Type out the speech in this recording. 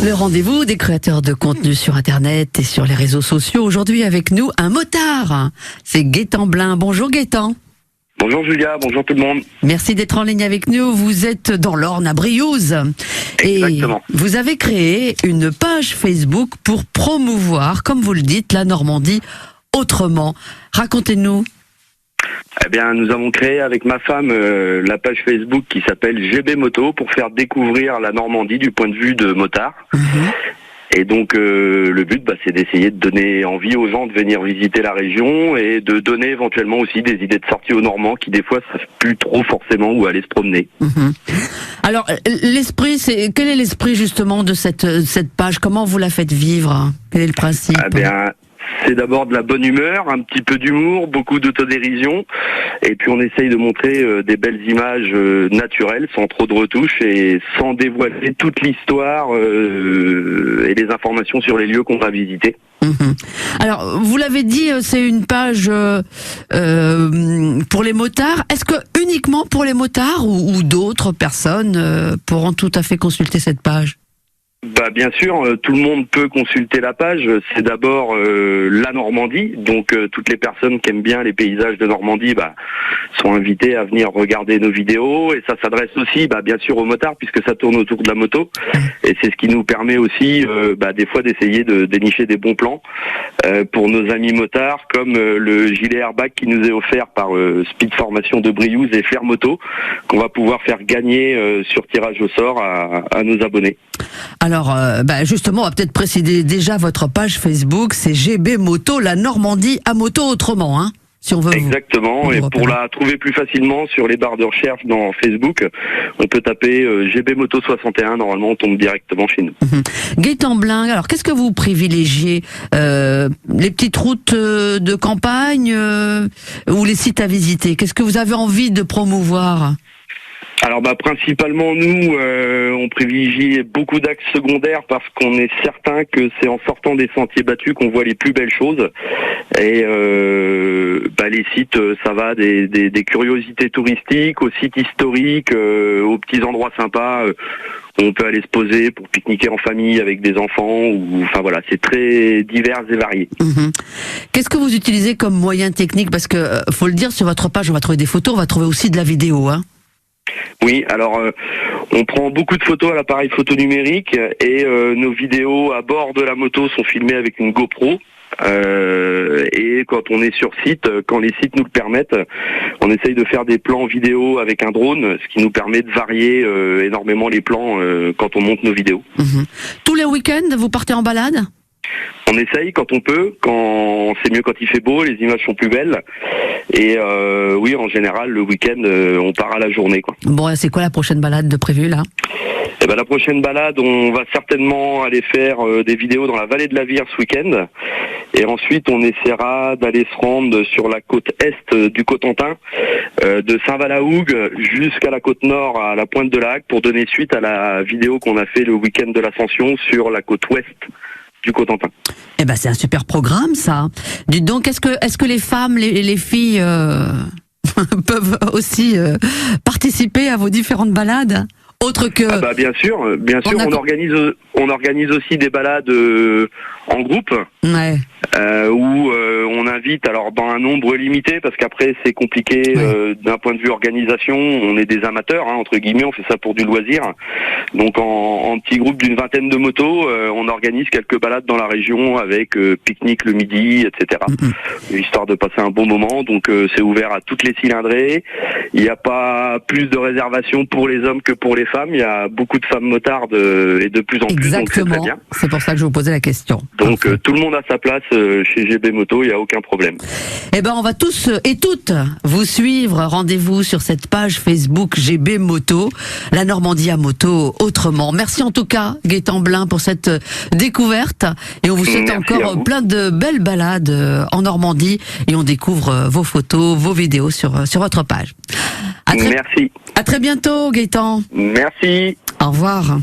Le rendez-vous des créateurs de contenu sur Internet et sur les réseaux sociaux. Aujourd'hui avec nous, un motard. C'est Gaëtan Blin. Bonjour Gaëtan. Bonjour Julia, bonjour tout le monde. Merci d'être en ligne avec nous. Vous êtes dans l'Orne à Briouze. Exactement. Et vous avez créé une page Facebook pour promouvoir, comme vous le dites, la Normandie autrement. Racontez-nous. Eh bien, nous avons créé avec ma femme la page Facebook qui s'appelle GB Moto pour faire découvrir la Normandie du point de vue de motard. Et donc le but, c'est d'essayer de donner envie aux gens de venir visiter la région et de donner éventuellement aussi des idées de sortie aux Normands qui des fois ne savent plus trop forcément où aller se promener. Alors l'esprit, quel est l'esprit justement de cette page? Comment vous la faites vivre? Quel est le principe? Eh bien, c'est d'abord de la bonne humeur, un petit peu d'humour, beaucoup d'autodérision, et puis on essaye de montrer des belles images naturelles, sans trop de retouches et sans dévoiler toute l'histoire et les informations sur les lieux qu'on va visiter. Alors, vous l'avez dit, c'est une page pour les motards. Est-ce que uniquement pour les motards ou d'autres personnes pourront tout à fait consulter cette page? Bien sûr, tout le monde peut consulter la page. C'est d'abord la Normandie, donc toutes les personnes qui aiment bien les paysages de Normandie sont invitées à venir regarder nos vidéos, et ça s'adresse aussi bien sûr aux motards puisque ça tourne autour de la moto, et c'est ce qui nous permet aussi des fois d'essayer de dénicher des bons plans pour nos amis motards, comme le gilet airbag qui nous est offert par Speed Formation de Briouze et Flair Moto, qu'on va pouvoir faire gagner sur tirage au sort à nos abonnés. Alors, justement, on va peut-être préciser déjà votre page Facebook, c'est GB Moto, la Normandie à moto autrement, hein, si on veut. Exactement, et pour la trouver plus facilement sur les barres de recherche dans Facebook, on peut taper GB Moto 61, normalement on tombe directement chez nous. Gaëtan Blin, alors qu'est-ce que vous privilégiez? Les petites routes de campagne ou les sites à visiter? Qu'est-ce que vous avez envie de promouvoir? Alors principalement nous, on privilégie beaucoup d'axes secondaires parce qu'on est certain que c'est en sortant des sentiers battus qu'on voit les plus belles choses. Et les sites, ça va des curiosités touristiques aux sites historiques, aux petits endroits sympas où on peut aller se poser pour pique-niquer en famille avec des enfants. C'est très divers et varié. Qu'est-ce que vous utilisez comme moyen technique? Parce que faut le dire, sur votre page, on va trouver des photos, on va trouver aussi de la vidéo, hein. Oui, alors on prend beaucoup de photos à l'appareil photo numérique et nos vidéos à bord de la moto sont filmées avec une GoPro. Et quand on est sur site, quand les sites nous le permettent, on essaye de faire des plans vidéo avec un drone, ce qui nous permet de varier énormément les plans quand on monte nos vidéos. Tous les week-ends, vous partez en balade? On essaye quand on peut, quand c'est mieux quand il fait beau, les images sont plus belles. Et oui, en général, le week-end, on part à la journée, quoi. Bon, c'est quoi la prochaine balade de prévue, là? La prochaine balade, on va certainement aller faire des vidéos dans la vallée de la Vire ce week-end. Et ensuite, on essaiera d'aller se rendre sur la côte est du Cotentin, de Saint-Val-la-Hougue jusqu'à la côte nord, à la pointe de la Hague, pour donner suite à la vidéo qu'on a fait le week-end de l'Ascension sur la côte ouest du Cotentin. C'est un super programme, ça. Dites donc, est-ce que les femmes, les filles peuvent aussi participer à vos différentes balades? Autre que... bien sûr, on organise aussi des balades en groupe. Ouais. Où on invite dans un nombre limité parce qu'après c'est compliqué d'un point de vue organisation. On est des amateurs, entre guillemets, on fait ça pour du loisir. Donc en petit groupe d'une vingtaine de motos, on organise quelques balades dans la région avec pique-nique le midi, etc. Histoire de passer un bon moment. Donc c'est ouvert à toutes les cylindrées. Il n'y a pas plus de réservations pour les hommes que pour les femmes. Il y a beaucoup de femmes motardes et de plus en plus. Exactement. Donc c'est très bien. C'est pour ça que je vous posais la question. Donc tout le monde a sa place chez GB Moto, il n'y a aucun problème. On va tous et toutes vous suivre. Rendez-vous sur cette page Facebook GB Moto, la Normandie à moto autrement. Merci en tout cas, Gaëtan Blin, pour cette découverte. Et on vous souhaite encore plein de belles balades en Normandie. Et on découvre vos photos, vos vidéos sur votre page. Merci. À très bientôt, Gaëtan. Merci. Au revoir.